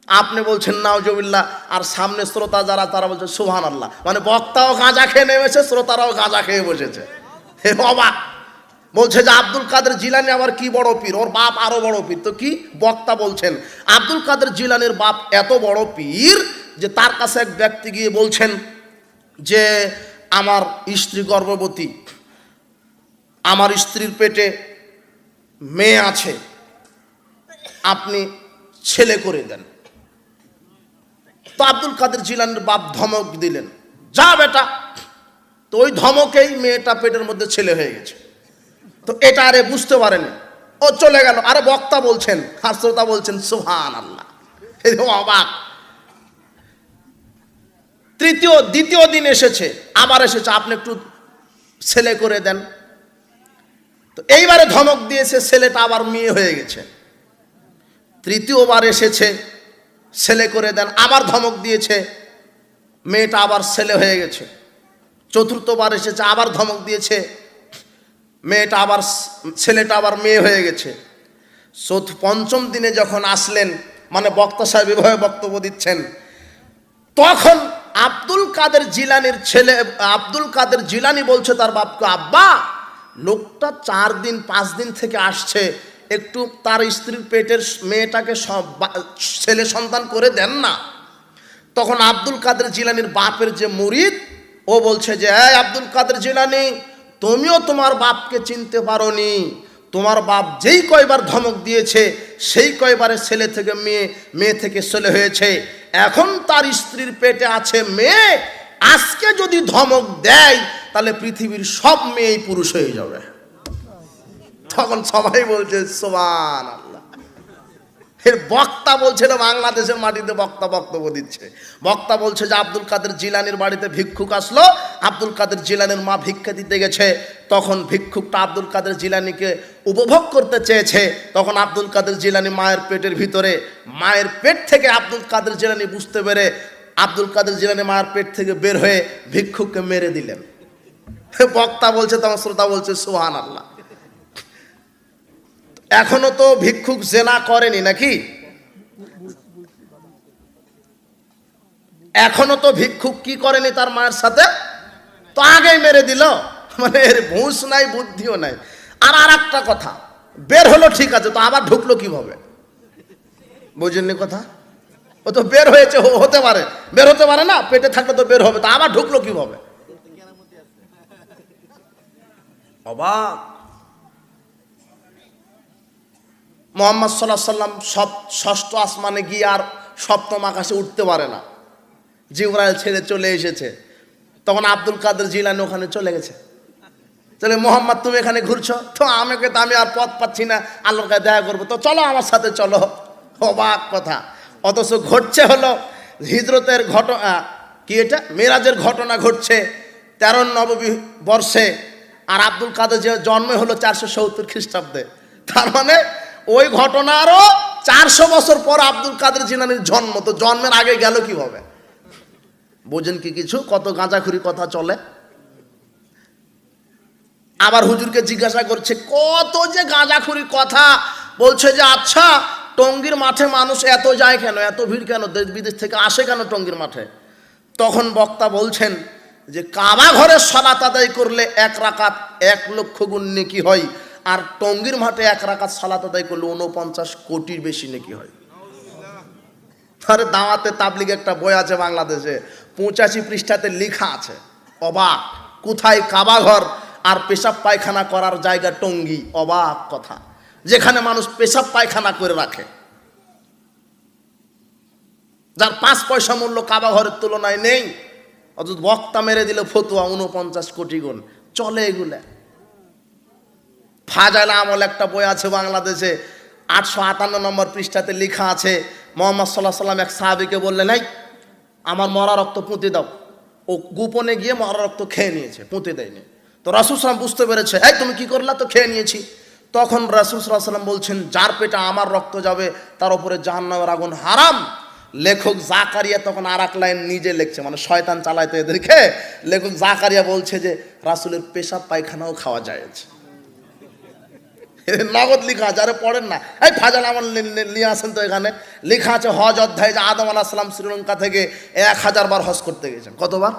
আপনি বলছেন নাউজুবিল্লাহ, আর সামনে শ্রোতা যারা তারা বলছে সুবহানাল্লাহ। মানে বক্তাও গাঁজা খেয়ে নেমেছে, শ্রোতারাও গাঁজা খেয়ে বসেছে। হে অবাক! বলছে যে আব্দুল কাদের জিলানী আবার কি বড় পীর, ওর বাপ আরো বড় পীর। তো কি বক্তা বলছেন আব্দুল কাদের জিলানীর বাপ এত বড় পীর যে তার কাছে এক ব্যক্তি গিয়ে বলছেন যে আমার স্ত্রী গর্ভবতী, আমার স্ত্রীর পেটে মেয়ে আছে, আপনি ছেলে করে দেন। তো আব্দুল কাদের জিলানীর বাপ ধমক দিলেন, যা বেটা। তো ওই ধমকেই মেয়েটা পেটের মধ্যে ছেলে হয়ে গেছে। তো এটা আরে বুঝতে পারেনি, ও চলে গেল। আরে বক্তা বলছেন আর শ্রোতা বলছেন সুবহানাল্লাহ। অবাক! দ্বিতীয় দিন এসেছে, আবার এসেছে, আপনি একটু ছেলে করে দেন। তো এইবারে ধমক দিয়েছে, ছেলেটা আবার মেয়ে হয়ে গেছে। তৃতীয়বার এসেছে, ছেলে করে দেন, আবার ধমক দিয়েছে, মেয়েটা আবার ছেলে হয়ে গেছে। চতুর্থবার এসেছে, আবার ধমক দিয়েছে, মেয়েটা আবার ছেলেটা আবার মেয়ে হয়ে গেছে। পঞ্চম দিনে যখন আসলেন, মানে বক্তা সাহেব এভাবে বক্তব্য দিচ্ছেন, তখন আব্দুল কাদের জিলানীর ছেলে আব্দুল কাদের জিলানী বলছে তার বাপকে, আব্বা, লোকটা 4 দিন 5 দিন থেকে আসছে, একটু তার স্ত্রীর পেটের মেয়েটাকে ছেলে সন্তান করে দেন না। তখন আব্দুল কাদের জিলানীর বাপের যে মুরিদ, ও বলছে যে এই আব্দুল কাদের জিলানী, তুমিও তোমার বাপকে চিনতে পারোনি। তোমার বাপ যেই কয়বার ধমক দিয়েছে সেই কয়বারে ছেলে থেকে মেয়ে, মেয়ে থেকে ছেলে হয়েছে। এখন তার স্ত্রীর পেটে আছে মেয়ে, আজকে যদি ধমক দেয় তাহলে পৃথিবীর সব মেয়েই পুরুষ হয়ে যাবে। তখন সবাই বলছে সুবহানাল্লাহ। এর বক্তা বলছে না, বাংলাদেশের মাটিতে বক্তা বক্তব্য দিচ্ছে। বক্তা বলছে যে আব্দুল কাদের জিলানীর বাড়িতে ভিক্ষুক আসলো, আব্দুল কাদের জিলানীর মা ভিক্ষা দিতে গেছে। তখন ভিক্ষুকটা আব্দুল কাদের জিলানীকে উপভোগ করতে চেয়েছে। তখন আব্দুল কাদের জিলানী মায়ের পেটের ভিতরে, মায়ের পেট থেকে আব্দুল কাদের জিলানী বুঝতে পেরে আব্দুল কাদের জিলানী মায়ের পেট থেকে বের হয়ে ভিক্ষুককে মেরে দিলেন। বক্তা বলছে, তখন শ্রোতা বলছে সুবহানাল্লাহ। এখনো তো ভিক্ষুক জেনা করেনি নাকি? এখনো তো ভিক্ষুক কি করেনি তার মায়ের সাথে? তো আগেই মেরে দিল। মানে এর হুঁশ নাই, বুদ্ধিও নাই। আর একটা কথা, বের হলো ঠিক আছে, তো আবার ঢুকলো কিভাবে? বুঝেননি কথা? ও তো বের হয়েছে, হতে পারে, বের হতে পারে না, পেটে থাকলে তো বের হবে, তো আবার ঢুকলো কিভাবে? অবাক! মুহাম্মদ সাল্লাল্লাহু আলাইহি সাল্লাম ষষ্ঠ আসমানে গিয়ে আর সপ্তম আকাশে উঠতে পারে না, জিবরাইল ছেড়ে চলে এসেছে। তখন আব্দুল কাদের জিলানী ওখানে চলে গেছে। চলে, মুহাম্মদ তুমি এখানে ঘুরছো, তো আমাকে তো আমি আর পথ পাচ্ছি না, আল্লাহর কাছে দেখা করবো, তো চলো আমার সাথে চলো। অবাক কথা! অথচ ঘটছে হলো হিজরতের ঘটনা, কি এটা মেরাজের ঘটনা ঘটছে 13 নববী বর্ষে, আর আব্দুল কাদের যে জন্ম হলো 470 খ্রিস্টাব্দে। তার মানে ওই ঘটনারও 400 বছর পর আব্দুল কাদের জিলানীর জন্ম। তো জন্মের আগে গেল কিভাবে? বোঝেন কি কিছু? কত গাঁজাখুরি কথা চলে। আবার হুজুরকে জিজ্ঞাসা করছে, কত যে গাঁজাখুরি কথা বলছে, যে আচ্ছা টঙ্গীর মাঠে মানুষ এত যায় কেন, এত ভিড় কেন, দেশ বিদেশ থেকে আসে কেন টঙ্গীর মাঠে? তখন বক্তা বলছেন যে কাবা ঘরে সালাত আদায় করলে 1 রাকাত 1 লক্ষ গুণ নেকি হয়, আর টঙ্গীর মাঠে 1 রাকাত সালাত আদায় করলে 49 কোটির বেশি নেকি হয়। আরে দাওয়াতে তাবলিগ একটা বই আছে বাংলাদেশে, 85 পৃষ্ঠাতে লেখা আছে। অবাক! কোথায় কাবা ঘর আর পেশাব পায়খানা করার জায়গা টঙ্গী। অবাক কথা! যেখানে মানুষ পেশাব পায়খানা করে রাখে, যার 5 পয়সা মূল্য কাবা ঘরের তুলনায় নেই, অথচ বক্তা মেরে দিল ফতুয়া 49 কোটি গুণ। চলে এগুলা। ফাজাইল আমল একটা বই আছে বাংলাদেশে, 858 নম্বর পৃষ্ঠাতে লেখা আছে, মুহাম্মদ সাল্লাল্লাহু আলাইহি সাল্লাম এক সাহাবীকে বললেন, এই আমার মরা রক্ত পুঁতে দাও। ও গোপনে গিয়ে মরা রক্ত খেয়ে নিয়েছে, পুঁতে দেয়নি। তো রাসূল সাল্লাল্লাহু আলাইহি সাল্লাম বুঝতে পেরেছে, এই তুমি কি করলা? তো খেয়ে নিয়েছি। তখন রাসূল সাল্লাল্লাহু আলাইহি সাল্লাম বলছেন, যার পেটে আমার রক্ত যাবে তার উপরে জাহান্নামের আগুন হারাম। লেখক জাকারিয়া তখন আর এক লাইন নিজে লিখছে, মানে শয়তান চালাইতে এদেরকে। লেখক জাকারিয়া বলছে যে রাসূলের পেশাব পায়খানাও খাওয়া যায়। নগদ লেখা আছে, আরে পড়েন না, এই ফাজাল আমার নিয়ে আসেন তো। এখানে লেখা আছে হজ অধ্যায় যে আদম আলাইহিস সালাম শ্রীলঙ্কা থেকে 1000 বার হজ করতে গেছেন। কতবার?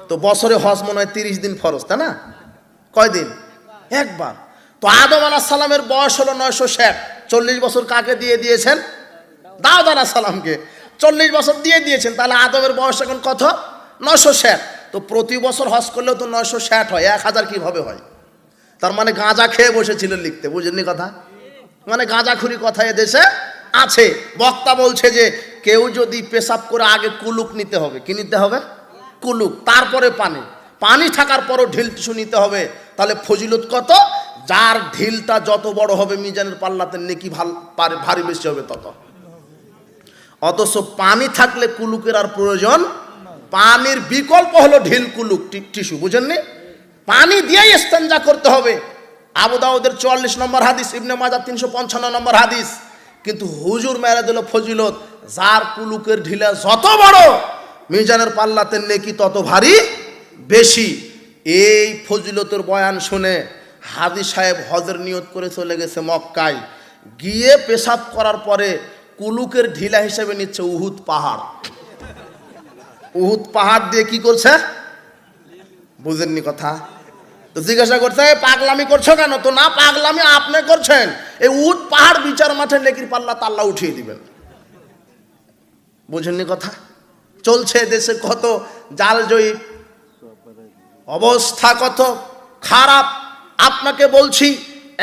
তো বছরে হজ মনে হয় 30 দিন ফরজ, তাই না? কয় দিন? একবার। তো আদম আলাইহিস সালামের বয়স হলো 960। 40 বছর কাকে দিয়ে দিয়েছেন? দাউদ আলাইহিস সালামকে 40 বছর দিয়ে দিয়েছেন। তাহলে আদমের বয়স এখন কত? 960। তো প্রতি বছর হজ করলেও তো 960 হয়, 1000 কিভাবে হয়? তার মানে গাঁজা খেয়ে বসেছিল লিখতে, বুঝেননি কথা? মানে গাঁজাখুরি কথা এদেশে আছে। বক্তা বলছে যে কেউ যদি পেশাব করে আগে কুলুক নিতে হবে। কি নিতে হবে? কুলুক, তারপরে পানি। পানি থাকার পরও ঢিল টিস্যু নিতে হবে। তাহলে ফজিলত কত? যার ঢিলটা যত বড় হবে মিজানের পাল্লাতে নেকি ভারী বেশি হবে তত। অথচ পানি থাকলে কুলুকের আর প্রয়োজন। পানির বিকল্প হলো ঢিল, কুলুক, টিস্যু, বুঝেননি? পানি দিয়েই ইস্তেঞ্জা করতে হবে। আবু দাউদের 44 নম্বর হাদিস, ইবনে মাজাহ 355 নম্বর হাদিস। কিন্তু হুজুর মেরে দিল ফজিলত, যার কুলুকের ঢিলা যত বড় মিজানের পাল্লাতে নেকি তত ভারী বেশি। এই ফজিলতের বয়ান শুনে হাদি সাহেব হজের নিয়ত করে চলে গেছে মক্কায়। গিয়ে পেশাব করার পরে কুলুকের ঢিলা হিসেবে নিচ্ছে উহুদ পাহাড়। উহুদ পাহাড় দিয়ে কি করছে? বুঝেননি কথা? তো জিজ্ঞাসা করছে পাগলামি করছো কেন? তো না, পাগলামি আপনি করছেন। এই উহুদ পাহাড় বিচার মাঠে নেকির পাল্লা তাল্লা উঠিয়ে দিবেন। বুঝেননি কথা? চলছে দেশে কত জালজয়ী অবস্থা, কত খারাপ। আপনাকে বলছি,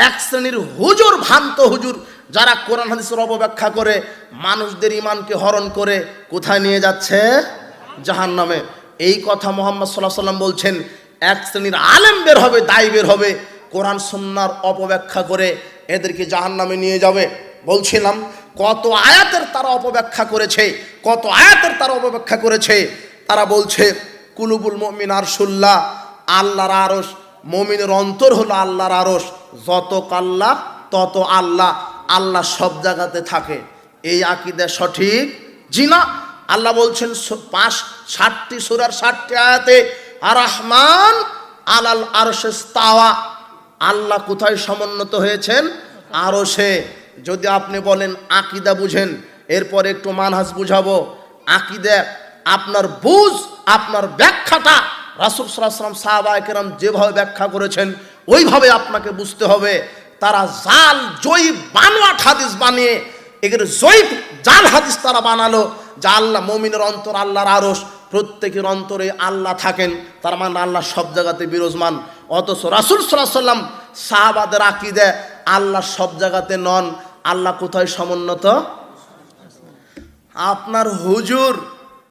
এক শ্রেণীর হুজুর, ভ্রান্ত হুজুর, যারা কোরআন হাদিসের অপব্যাখ্যা করে মানুষদের ইমানকে হরণ করে কোথায় নিয়ে যাচ্ছে? জাহান্নামে। এই কথা মুহাম্মদ সাল্লাল্লাহু আলাইহি ওয়াসাল্লাম বলছেন। এক শ্রেণীর আলেম বের হবে, দায়ী বের হবে, কোরআন সুন্নাহর অপব্যাখ্যা করে এদেরকে জাহান্নামে নিয়ে যাবে। বলছিলাম কত আয়াতের তারা অপব্যাখ্যা করেছে, কত আয়াতের তারা অপব্যাখ্যা করেছে। তারা বলছে কুলুবুল মুমিন আরশুল্লাহ, আল্লাহর আরশ, মুমিনের অন্তর হলো আল্লাহর আরশ, যত আল্লাহ তত আল্লাহ, আল্লাহ সব জায়গাতে থাকে। এই আকীদা সঠিক? জি না। আল্লাহ বলছেন 60টি সূরার 60টি আয়াতে, আর রহমান আলাল আরশে ইস্তাওয়া, আল্লাহ কোথায় সমুন্নত হয়েছেন? আরশে। যদি আপনি বলেন আকীদা বুঝেন, এরপর একটু মানহাজ বুঝাবো। আকীদা আপনার বুঝ, আপনার ব্যাখ্যাটা রাসূল সাল্লাল্লাহু আলাইহি ওয়াসাল্লাম, সাহাবায়ে কেরাম যেভাবে ব্যাখ্যা করেছেন ওইভাবে আপনাকে বুঝতে হবে। তারা জাল জয়ীব বানোয়াট হাদিস বানিয়ে, এগুলো জয়ীব জাল হাদিস তারা বানালো যে আল্লাহ মুমিনের অন্তর আল্লাহর আরশ, প্রত্যেকের অন্তরে আল্লাহ থাকেন, তার মানে আল্লাহ সব জায়গাতে বিরাজমান। অথচ রাসূল সাল্লাল্লাহু আলাইহি ওয়াসাল্লাম, সাহাবাদের আকীদা আল্লাহ সব জায়গাতে নন, আল্লাহ কোথায় সমুন্নত? আপনার হুজুর